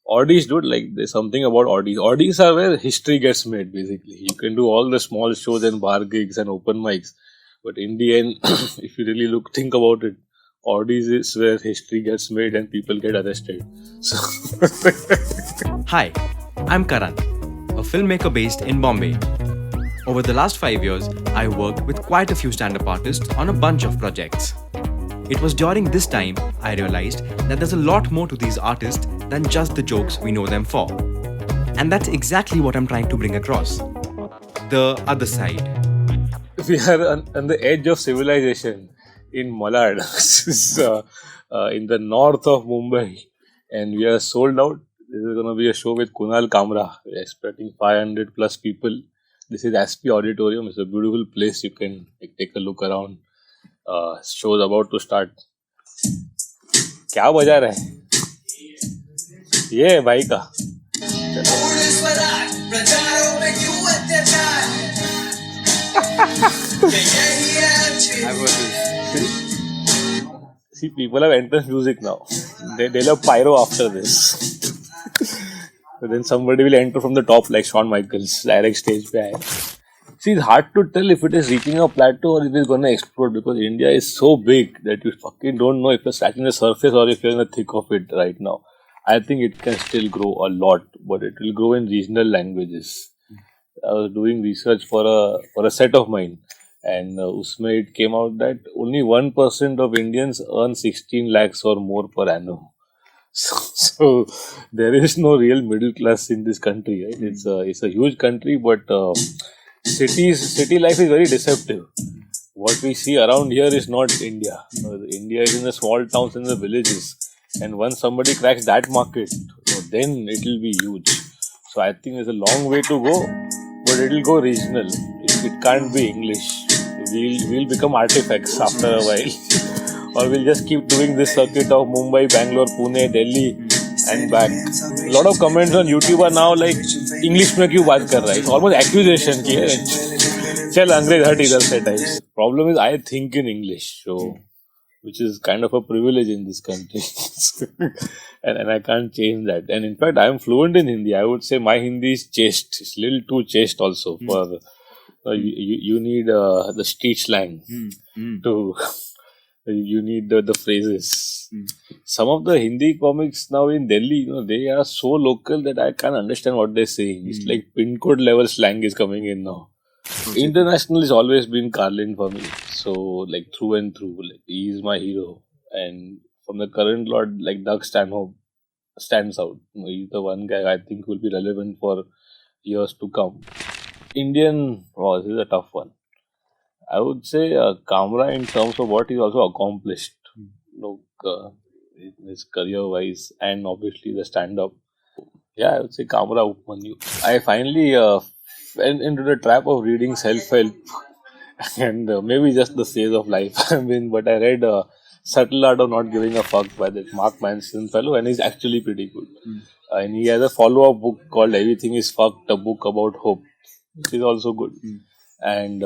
Oddies, dude, like there's something about Oddies. Oddies are where history gets made, basically. You can do all the small shows and bar gigs and open mics, but in the end, if you really think about it, Oddies is where history gets made and people get arrested. So Hi, I'm Karan, a filmmaker based in Bombay. Over the last 5 years, I worked with quite a few stand-up artists on a bunch of projects. It was during this time I realized that there's a lot more to these artists than just the jokes we know them for. And that's exactly what I'm trying to bring across. The other side. we are on the edge of civilization in Malad, in the north of Mumbai, and we are sold out. This is going to be a show with Kunal Kamra. We're expecting 500 plus people. This is SP Auditorium. It's a beautiful place. You can take a look around. Show's about to start. क्या बजा रहा है? ये है भाई का. See, people have entrance music now. They'll have pyro after this. So then somebody will enter from the top like Shawn Michaels, direct stage पे आए. See, it's hard to tell if it is reaching a plateau or if it's going to explode, because India is so big that you fucking don't know if you're scratching the surface or if you're in the thick of it right now. I think it can still grow a lot, but it will grow in regional languages. I was doing research for a set of mine, and usme it came out that only 1% of Indians earn 16 lakhs or more per annum. So there is no real middle class in this country, right? It's a huge country, but city life is very deceptive. What we see around here is not India. India is in the small towns and the villages, and once somebody cracks that market, then it will be huge. So I think there's a long way to go, but it will go regional. It can't be English. We'll become artifacts after a while, or we'll just keep doing this circuit of Mumbai, Bangalore, Pune, Delhi, and back. A lot of comments on YouTube are now like, English में क्यों बात कर रहा है? It's almost accusation की है. चल अंग्रेज हट इधर से types. Problem is I think in English, so which is kind of a privilege in this country, and I can't change that. And in fact, I am fluent in Hindi. I would say my Hindi is chaste. It's a little too chaste also. For you need the street slang to. You need the phrases. Some of the Hindi comics now in Delhi, they are so local that I can't understand what they're saying. It's like pin code level slang is coming in now. International has always been Carlin for me. So, like through and through, like he is my hero. And from the current lot, like Doug Stanhope stands out. He's the one guy I think will be relevant for years to come. Indian, this is a tough one. I would say Kamra in terms of what he's also accomplished, his career-wise, and obviously the stand-up. Yeah, I would say Kamra Upmanyu. I finally fell into the trap of reading self-help, and maybe just the phase of life I'm in. But I read Subtle Art of Not Giving a Fuck by that Mark Manson fellow, and he's actually pretty good. And he has a follow-up book called Everything is Fucked, a book about hope, which is also good. And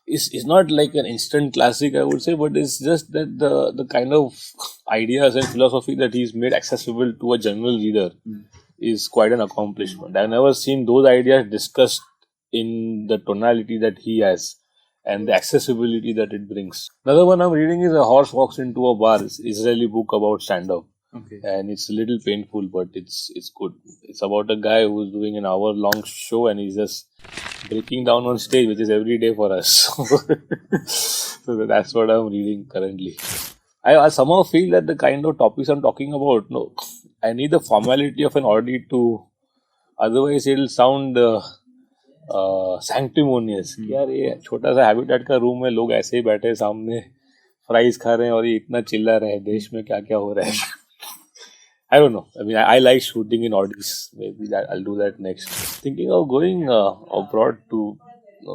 it's not like an instant classic, I would say, but it's just that the kind of ideas and philosophy that he's made accessible to a general reader is quite an accomplishment. I've never seen those ideas discussed in the tonality that he has and the accessibility that it brings. Another one I'm reading is A Horse Walks into a Bar. It's an Israeli book about stand-up. Okay. And it's a little painful, but it's good. It's about a guy who's doing an hour-long show and he's just breaking down on stage, which is every day for us. So that's what I'm reading currently. I somehow feel that the kind of topics I'm talking about, I need the formality of an audit to, otherwise it'll sound sanctimonious. यार ये छोटा सा habitat का room में लोग ऐसे ही बैठे सामने फ्राइज खा रहे हैं और ये इतना चिल्ला रहे हैं देश में क्या क्या हो रहा है. I don't know. I mean, I like shooting in audios. Maybe I'll do that next. Thinking of going abroad to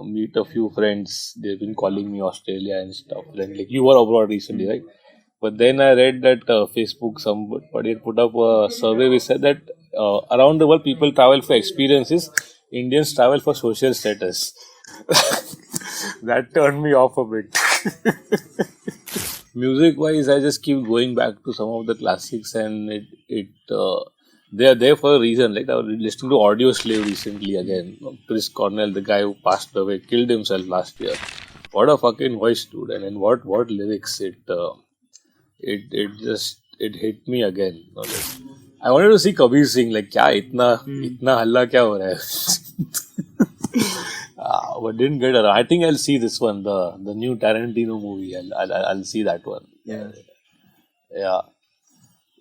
meet a few friends. They've been calling me Australia and stuff. Like you were abroad recently, right? But then I read that Facebook, somebody had put up a survey which said that around the world people travel for experiences. Indians travel for social status. That turned me off a bit. Music wise, I just keep going back to some of the classics, and they are there for a reason. Like I was listening to Audioslave recently again. Chris Cornell, the guy who passed away, killed himself last year. What a fucking voice, dude! And then what lyrics? It hit me again. You know, like, I wanted to see Kabir sing. Like, क्या इतना हल्ला क्या हो रहा है? But didn't get around. I think I'll see this one, the new Tarantino movie. I'll see that one. Yeah.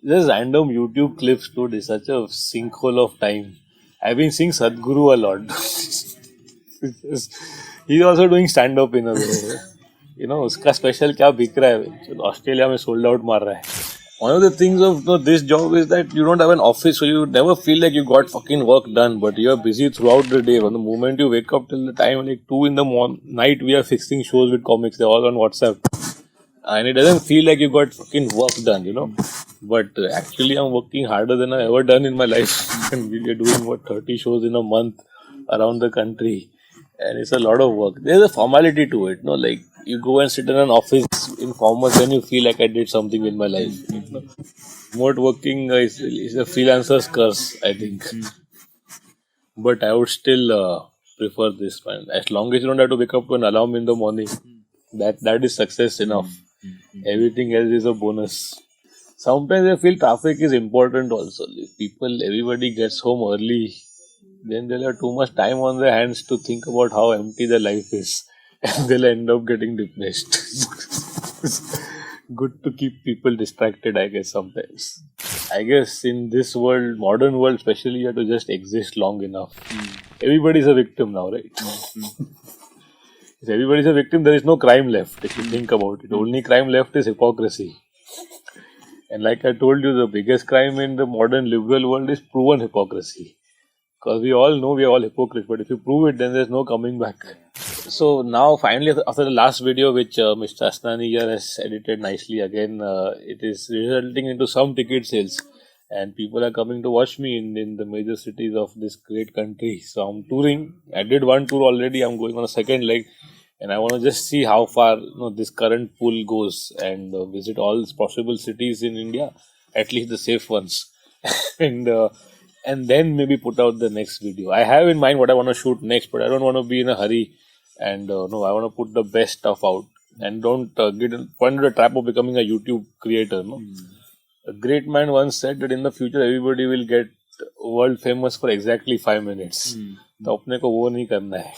Just random YouTube clips, dude. It's such a sinkhole of time. I've been seeing Sadhguru a lot. He's also doing stand up in a way. You know, उसका special क्या बिक रहा है? Australia में sold out मार रहा है. One of the things of this job is that you don't have an office, so you never feel like you got fucking work done, but you are busy throughout the day. From the moment you wake up till the time like 2 in the night, we are fixing shows with comics. They're all on WhatsApp. And it doesn't feel like you got fucking work done, you know. But actually, I'm working harder than I've ever done in my life. And we're doing 30 shows in a month around the country. And it's a lot of work. There's a formality to it, no? Like, you go and sit in an office informal, then you feel like I did something with my life. You know? Remote working is a freelancer's curse, I think. But I would still prefer this one. As long as you don't have to wake up to an alarm in the morning, that is success enough. Everything else is a bonus. Sometimes I feel traffic is important also. If everybody gets home early, then they'll have too much time on their hands to think about how empty their life is. And they'll end up getting depressed. Good to keep people distracted, I guess, sometimes. I guess in this world, modern world especially, you have to just exist long enough. Everybody's a victim now, right? If everybody's a victim, there is no crime left, if you think about it. The only crime left is hypocrisy. And like I told you, the biggest crime in the modern liberal world is proven hypocrisy. Because we all know we are all hypocrites, but if you prove it, then there's no coming back. So now, finally, after the last video, which Mr. Asnani here has edited nicely again, it is resulting into some ticket sales. And people are coming to watch me in the major cities of this great country. So I'm touring. I did one tour already. I'm going on a second leg. And I want to just see how far this current pool goes and visit all possible cities in India, at least the safe ones. And then maybe put out the next video. I have in mind what I want to shoot next, but I don't want to be in a hurry. And I want to put the best stuff out. And don't get into the trap of becoming a YouTube creator. No? A great man once said that in the future, everybody will get world famous for exactly 5 minutes. तो अपने को वो नहीं करना है.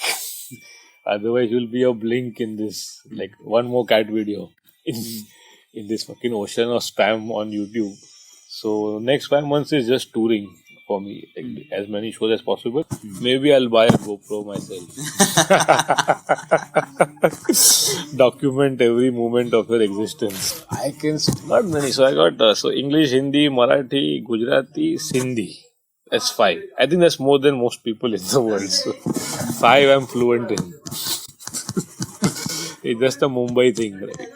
Otherwise, you'll be a blink in this, like one more cat video in this fucking ocean of spam on YouTube. So next 5 months is just touring for me, like, as many shows as possible. Maybe I'll buy a GoPro myself. Document every moment of your existence. I can not many. So I got English, Hindi, Marathi, Gujarati, Sindhi. That's 5. I think that's more than most people in the world. So 5 I'm fluent in. It's just a Mumbai thing, right?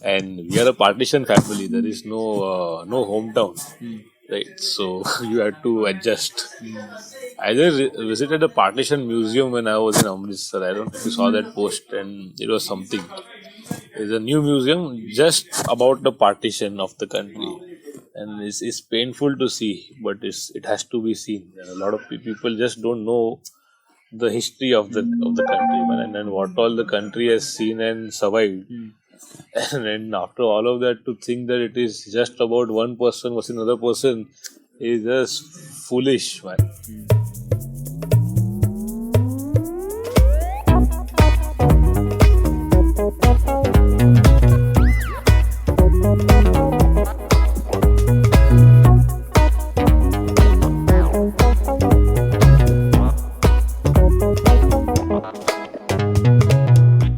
And we are a partition family. There is no hometown, right? So you have to adjust. I just visited a partition museum when I was in Amritsar. I don't know if you saw that post, and it was something. It's a new museum just about the partition of the country. And it's painful to see, but it has to be seen. And a lot of people just don't know the history of the country, and what all the country has seen and survived. And then after all of that, to think that it is just about one person versus another person is just foolish, man.